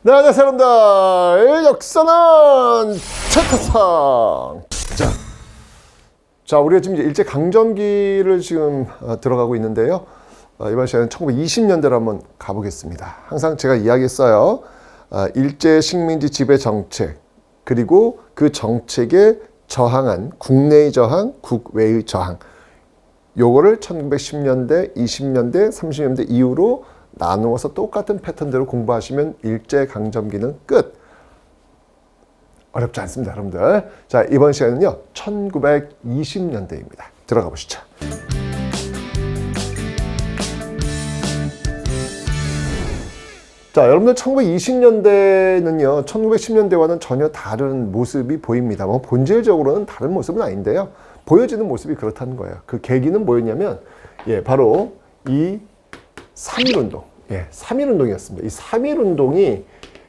네, 안녕하세요, 여러분들. 역사는 최태성. 자, 우리가 지금 이제 일제강점기를 지금 들어가고 있는데요. 이번 시간은 1920년대로 한번 가보겠습니다. 항상 제가 이야기했어요. 일제 식민지 지배 정책, 그리고 그 정책에 저항한 국내의 저항, 국외의 저항. 요거를 1910년대, 20년대, 30년대 이후로 나누어서 똑같은 패턴대로 공부하시면 일제강점기는 끝. 어렵지 않습니다, 여러분들. 자, 이번 시간은요, 1920년대입니다. 들어가 보시죠. 자, 여러분들 1920년대는요, 1910년대와는 전혀 다른 모습이 보입니다. 뭐 본질적으로는 다른 모습은 아닌데요. 보여지는 모습이 그렇다는 거예요. 그 계기는 뭐였냐면, 바로 이 3.1운동. 3.1운동이었습니다. 이 3.1운동이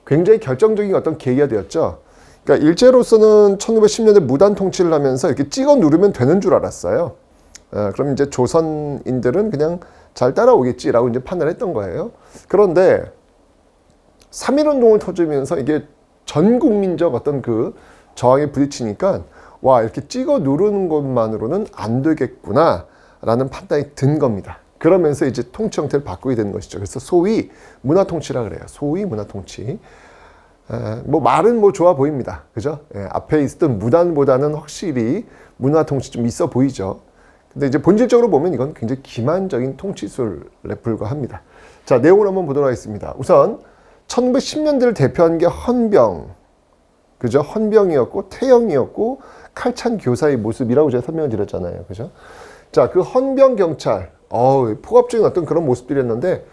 굉장히 결정적인 어떤 계기가 되었죠. 그러니까 일제로서는 1910년대 무단 통치를 하면서 이렇게 찍어 누르면 되는 줄 알았어요. 그럼 이제 조선인들은 그냥 잘 따라오겠지라고 이제 판단했던 거예요. 그런데 3.1운동을 터지면서 이게 전 국민적 어떤 그 저항에 부딪히니까 와, 이렇게 찍어 누르는 것만으로는 안 되겠구나라는 판단이 든 겁니다. 그러면서 이제 통치 형태를 바꾸게 되는 것이죠. 그래서 소위 문화통치라 그래요. 소위 문화통치. 뭐 말은 뭐 좋아 보입니다. 그죠? 앞에 있었던 무단보다는 확실히 문화통치 좀 있어 보이죠. 근데 이제 본질적으로 보면 이건 굉장히 기만적인 통치술에 불과합니다. 자, 내용을 한번 보도록 하겠습니다. 우선 1910년대를 대표한 게 헌병, 그죠? 헌병이었고 태형이었고 칼찬 교사의 모습이라고 제가 설명을 드렸잖아요. 그죠? 자, 그 헌병 경찰, 폭압적인 어떤 그런 모습들이었는데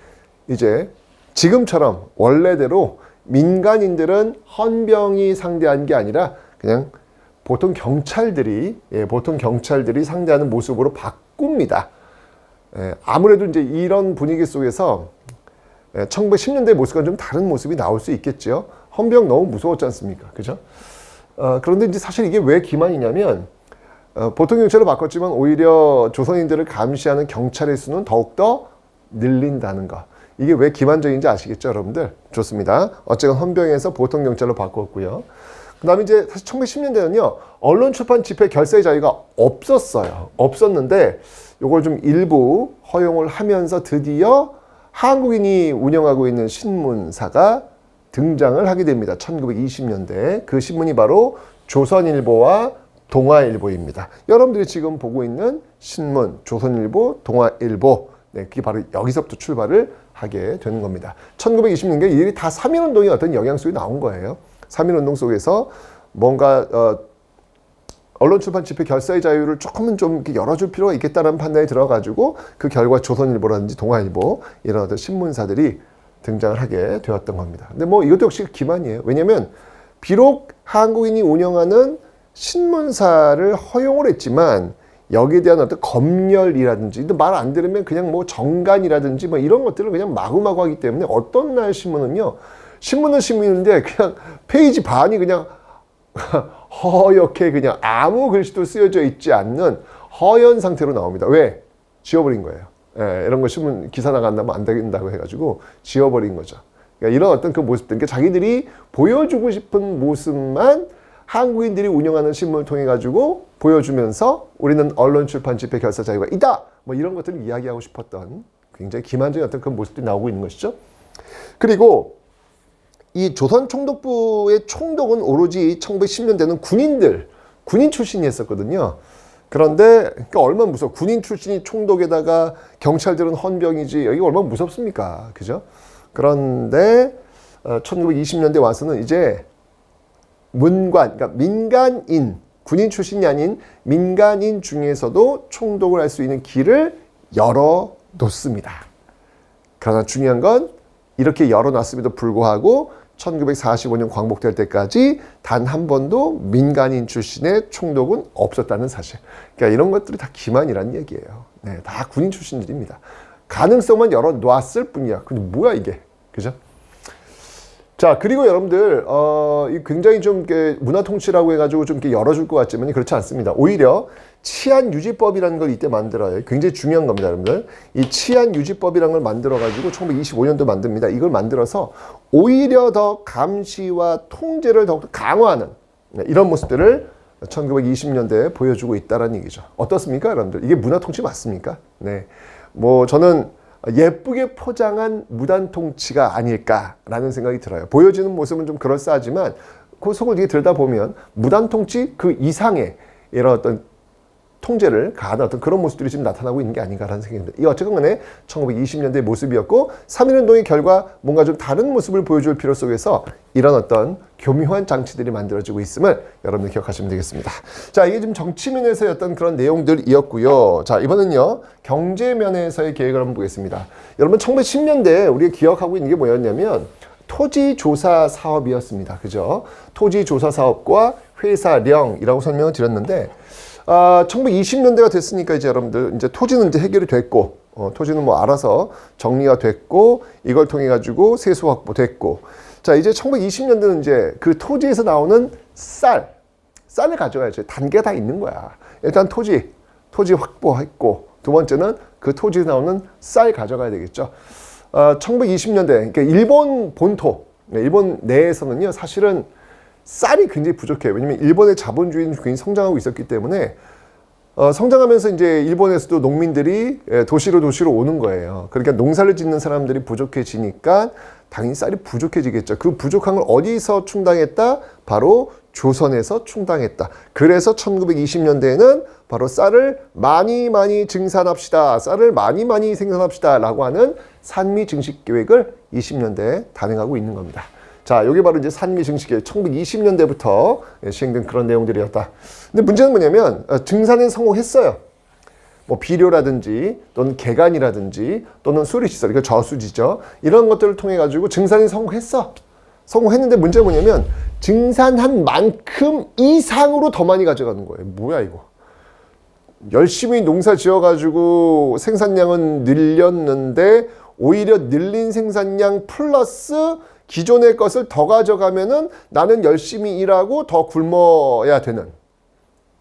이제 지금처럼 원래대로 민간인들은 헌병이 상대한 게 아니라 그냥 보통 경찰들이 상대하는 모습으로 바꿉니다. 아무래도 이제 이런 분위기 속에서 1910년대 모습과 좀 다른 모습이 나올 수 있겠죠. 헌병 너무 무서웠지 않습니까? 그죠? 그런데 이제 사실 이게 왜 기만이냐면 보통 경찰로 바꿨지만 오히려 조선인들을 감시하는 경찰의 수는 더욱더 늘린다는 거. 이게 왜 기만적인지 아시겠죠, 여러분들? 좋습니다. 어쨌든 헌병에서 보통 경찰로 바꿨고요. 그 다음에 이제 사실 1910년대는요, 언론 출판 집회 결사의 자유가 없었어요. 없었는데 이걸 좀 일부 허용을 하면서 드디어 한국인이 운영하고 있는 신문사가 등장을 하게 됩니다. 1920년대. 그 신문이 바로 조선일보와 동아일보입니다. 여러분들이 지금 보고 있는 신문, 조선일보, 동아일보. 그게 바로 여기서부터 출발을 하게 되는 겁니다. 1920년대 이들이 다 3.1운동의 어떤 영향 속에 나온 거예요. 3.1운동 속에서 뭔가 언론 출판 집회 결사의 자유를 조금은 좀 이렇게 열어줄 필요가 있겠다는 판단이 들어가지고 그 결과 조선일보라든지 동아일보 이런 어떤 신문사들이 등장을 하게 되었던 겁니다. 근데 뭐 이것도 역시 기만이에요. 왜냐면 비록 한국인이 운영하는 신문사를 허용을 했지만 여기에 대한 어떤 검열이라든지 말 안 들으면 그냥 뭐 정간이라든지 뭐 이런 것들을 그냥 마구마구 하기 때문에 어떤 날 신문은요, 신문은 신문인데 그냥 페이지 반이 그냥 허옇게 그냥 아무 글씨도 쓰여져 있지 않는 허연 상태로 나옵니다. 왜? 지워버린 거예요. 이런 거 신문 기사 나간다면 안 되겠다고 해가지고 지워버린 거죠. 그러니까 이런 어떤 그 모습들, 그러니까 자기들이 보여주고 싶은 모습만 한국인들이 운영하는 신문을 통해 가지고 보여주면서 우리는 언론 출판 집회 결사 자유가 있다, 뭐 이런 것들을 이야기하고 싶었던 굉장히 기만적인 어떤 그런 모습들이 나오고 있는 것이죠. 그리고 이 조선총독부의 총독은 오로지 1910년대는 군인 출신이 했었거든요. 그런데 그러니까 얼마나 무서워. 군인 출신이 총독에다가 경찰들은 헌병이지. 여기 얼마나 무섭습니까? 그죠? 그런데 1920년대 와서는 이제 문관, 그러니까 민간인, 군인 출신이 아닌 민간인 중에서도 총독을 할 수 있는 길을 열어놓습니다. 그러나 중요한 건 이렇게 열어놨음에도 불구하고 1945년 광복될 때까지 단 한 번도 민간인 출신의 총독은 없었다는 사실. 그러니까 이런 것들이 다 기만이라는 얘기예요. 다 군인 출신들입니다. 가능성만 열어놨을 뿐이야. 근데 뭐야 이게? 그죠? 자, 그리고 여러분들, 이 굉장히 좀 이렇게 문화 통치라고 해가지고 좀 이렇게 열어줄 것 같지만 그렇지 않습니다. 오히려 치안 유지법이라는 걸 이때 만들어요. 굉장히 중요한 겁니다, 여러분들. 이 치안 유지법이라는 걸 만들어가지고 1925년도 만듭니다. 이걸 만들어서 오히려 더 감시와 통제를 더욱 강화하는 이런 모습들을 1920년대에 보여주고 있다는 얘기죠. 어떻습니까, 여러분들? 이게 문화 통치 맞습니까? 네. 뭐, 저는 예쁘게 포장한 무단 통치가 아닐까라는 생각이 들어요. 보여지는 모습은 좀 그럴싸하지만 그 속을 이렇게 들여다보면 무단 통치 그 이상의 이런 어떤 통제를 가하는 어떤 그런 모습들이 지금 나타나고 있는 게 아닌가라는 생각이 듭니다. 이 어쨌건 간에 1920년대의 모습이었고 3.1운동의 결과 뭔가 좀 다른 모습을 보여줄 필요 속에서 이런 어떤 교묘한 장치들이 만들어지고 있음을 여러분들 기억하시면 되겠습니다. 자, 이게 지금 정치면에서의 어떤 그런 내용들이었고요. 자, 이번엔요 경제면에서의 계획을 한번 보겠습니다. 여러분 1910년대에 우리가 기억하고 있는 게 뭐였냐면 토지조사 사업이었습니다. 그죠? 토지조사 사업과 회사령이라고 설명을 드렸는데 1920년대가 됐으니까 이제 여러분들 이제 토지는 이제 해결이 됐고 토지는 뭐 알아서 정리가 됐고 이걸 통해 가지고 세수 확보됐고 자 이제 1920년대는 이제 그 토지에서 나오는 쌀을 가져가야죠. 단계가 다 있는 거야. 일단 토지 확보했고 두 번째는 그 토지에서 나오는 쌀 가져가야 되겠죠. 1920년대 그러니까 일본 본토 일본 내에서는요 사실은 쌀이 굉장히 부족해요. 왜냐면 일본의 자본주의는 굉장히 성장하고 있었기 때문에 성장하면서 이제 일본에서도 농민들이 도시로 오는 거예요. 그러니까 농사를 짓는 사람들이 부족해지니까 당연히 쌀이 부족해지겠죠. 그 부족한 걸 어디서 충당했다? 바로 조선에서 충당했다. 그래서 1920년대에는 바로 쌀을 많이 증산합시다. 쌀을 많이 생산합시다. 라고 하는 산미 증식 계획을 20년대에 단행하고 있는 겁니다. 자, 여기 바로 이제 산미 증식 계획 1920년대부터 시행된 그런 내용들이었다. 근데 문제는 뭐냐면 증산에 성공했어요. 뭐 비료라든지 또는 개간이라든지 또는 수리시설, 이거 저수지죠. 이런 것들을 통해 가지고 증산에 성공했어. 성공했는데 문제가 뭐냐면 증산한 만큼 이상으로 더 많이 가져가는 거예요. 뭐야 이거. 열심히 농사 지어가지고 생산량은 늘렸는데 오히려 늘린 생산량 플러스 기존의 것을 더 가져가면은 나는 열심히 일하고 더 굶어야 되는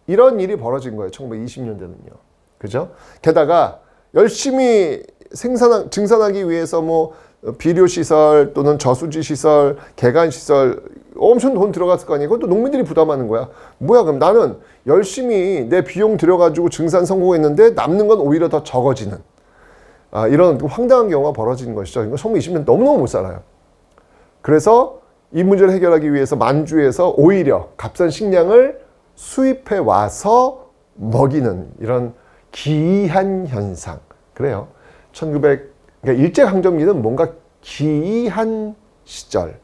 이런 일이 벌어진 거예요. 1920년대는요. 그죠? 게다가 열심히 증산하기 위해서 뭐 비료시설 또는 저수지시설, 개간시설 엄청 돈 들어갔을 거 아니에요. 그것도 농민들이 부담하는 거야. 뭐야 그럼 나는 열심히 내 비용 들여가지고 증산 성공했는데 남는 건 오히려 더 적어지는 이런 황당한 경우가 벌어지는 것이죠. 이거 1920년 너무너무 못 살아요. 그래서 이 문제를 해결하기 위해서 만주에서 오히려 값싼 식량을 수입해 와서 먹이는 이런 기이한 현상. 그래요. 그러니까 일제강점기는 뭔가 기이한 시절.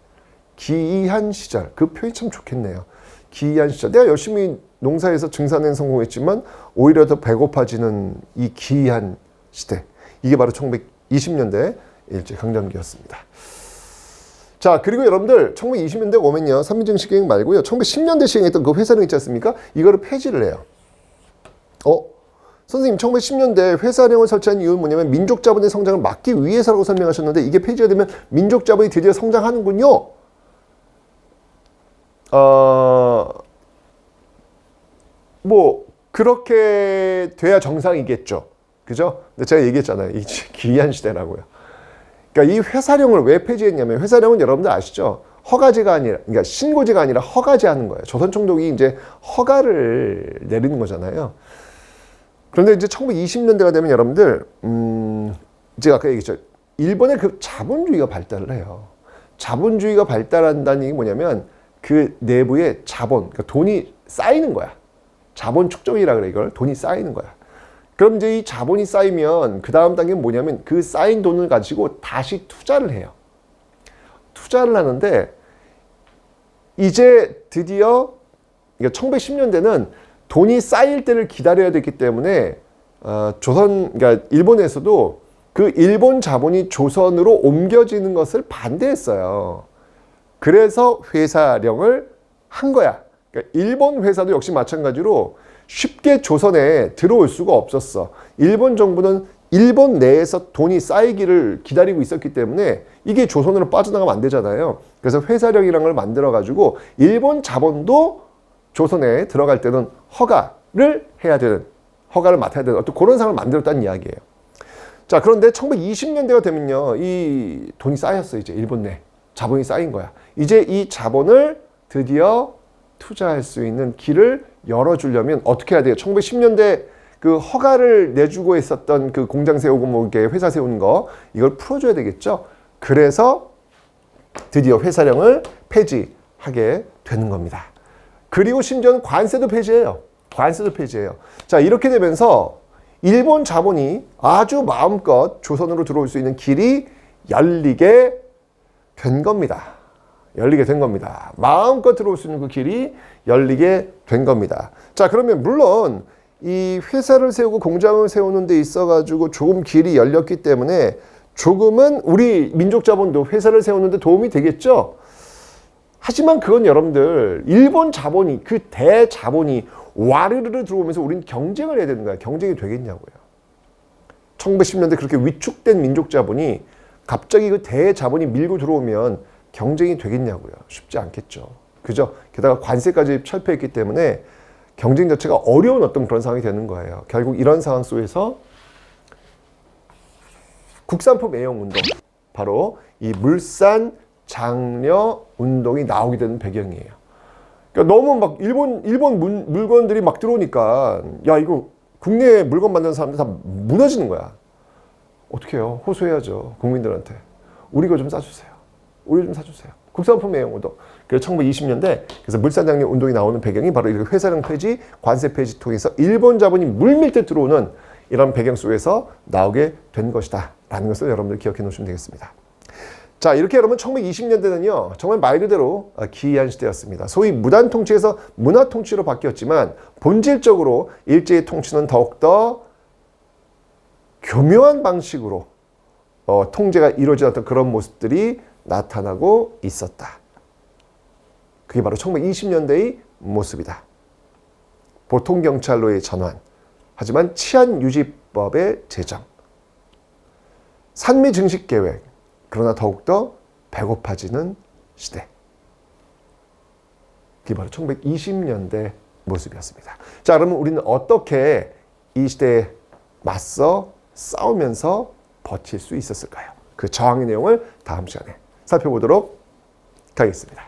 그 표현이 참 좋겠네요. 기이한 시절. 내가 열심히 농사에서 증산에 성공했지만 오히려 더 배고파지는 이 기이한 시대. 이게 바로 1920년대 일제강점기였습니다. 자, 그리고 여러분들 1920년대 오면요. 산미증식 계획 말고요. 1910년대 시행했던 그 회사령 있지 않습니까? 이거를 폐지를 해요. 선생님 1910년대 회사령을 설치한 이유는 뭐냐면 민족자본의 성장을 막기 위해서라고 설명하셨는데 이게 폐지가 되면 민족자본이 드디어 성장하는군요. 뭐 그렇게 돼야 정상이겠죠. 그죠? 근데 제가 얘기했잖아요. 이 기이한 시대라고요. 그러니까 이 회사령을 왜 폐지했냐면 회사령은 여러분들 아시죠? 허가제가 아니라, 그러니까 신고제가 아니라 허가제하는 거예요. 조선 총독이 이제 허가를 내리는 거잖아요. 그런데 이제 1920년대가 되면 여러분들, 제가 아까 얘기했죠. 일본의 그 자본주의가 발달을 해요. 자본주의가 발달한다는 얘기 뭐냐면 그 내부에 자본, 그러니까 돈이 쌓이는 거야. 자본 축적이라 그래, 이걸. 돈이 쌓이는 거야. 그럼 이제 이 자본이 쌓이면 그 다음 단계는 뭐냐면 그 쌓인 돈을 가지고 다시 투자를 해요. 투자를 하는데 이제 드디어 그러니까 1910년대는 돈이 쌓일 때를 기다려야 됐기 때문에 그러니까 일본에서도 그 일본 자본이 조선으로 옮겨지는 것을 반대했어요. 그래서 회사령을 한 거야. 그러니까 일본 회사도 역시 마찬가지로 쉽게 조선에 들어올 수가 없었어. 일본 정부는 일본 내에서 돈이 쌓이기를 기다리고 있었기 때문에 이게 조선으로 빠져나가면 안 되잖아요. 그래서 회사령이라는 걸 만들어가지고 일본 자본도 조선에 들어갈 때는 허가를 해야 되는, 허가를 맡아야 되는 어떤 그런 상황을 만들었다는 이야기예요. 자, 그런데 1920년대가 되면요, 이 돈이 쌓였어요. 이제 일본 내 자본이 쌓인 거야. 이제 이 자본을 드디어 투자할 수 있는 길을 열어주려면 어떻게 해야 돼요? 1910년대 그 허가를 내주고 있었던 그 공장 세우고 뭐 이렇게 회사 세우는 거, 이걸 풀어줘야 되겠죠. 그래서 드디어 회사령을 폐지하게 되는 겁니다. 그리고 심지어는 관세도 폐지해요. 관세도 폐지해요. 자, 이렇게 되면서 일본 자본이 아주 마음껏 조선으로 들어올 수 있는 길이 열리게 된 겁니다. 열리게 된 겁니다. 마음껏 들어올 수 있는 그 길이 열리게 된 겁니다. 자, 그러면 물론 이 회사를 세우고 공장을 세우는 데 있어가지고 조금 길이 열렸기 때문에 조금은 우리 민족 자본도 회사를 세우는 데 도움이 되겠죠. 하지만 그건 여러분들 일본 자본이, 그 대자본이 와르르르 들어오면서 우리는 경쟁을 해야 되는 거야. 경쟁이 되겠냐고요. 1910년대 그렇게 위축된 민족 자본이 갑자기 그 대자본이 밀고 들어오면 경쟁이 되겠냐고요. 쉽지 않겠죠. 그죠? 게다가 관세까지 철폐했기 때문에 경쟁 자체가 어려운 어떤 그런 상황이 되는 거예요. 결국 이런 상황 속에서 국산품 애용 운동, 바로 이 물산 장려 운동이 나오게 되는 배경이에요. 그러니까 너무 막 일본 물건들이 막 들어오니까 야, 이거 국내에 물건 만드는 사람들 다 무너지는 거야. 어떻게 해요? 호소해야죠. 국민들한테. 우리 거 좀 싸주세요. 우리 좀 사주세요. 국산품 애용 운동. 그래서 1920년대 그래서 물산 장려 운동이 나오는 배경이 바로 이렇게 회사령 폐지, 관세 폐지 통해서 일본 자본이 물밀듯 들어오는 이런 배경 속에서 나오게 된 것이다 라는 것을 여러분들 기억해 놓으시면 되겠습니다. 자, 이렇게 여러분 1920년대는요 정말 말 그대로 기이한 시대였습니다. 소위 무단 통치에서 문화 통치로 바뀌었지만 본질적으로 일제의 통치는 더욱더 교묘한 방식으로 통제가 이루어졌던 그런 모습들이 나타나고 있었다. 그게 바로 1920년대의 모습이다. 보통경찰로의 전환, 하지만 치안유지법의 제정, 산미 증식계획, 그러나 더욱더 배고파지는 시대. 그게 바로 1920년대 모습이었습니다. 자, 그러면 우리는 어떻게 이 시대에 맞서 싸우면서 버틸 수 있었을까요? 그 저항의 내용을 다음 시간에 살펴보도록 하겠습니다.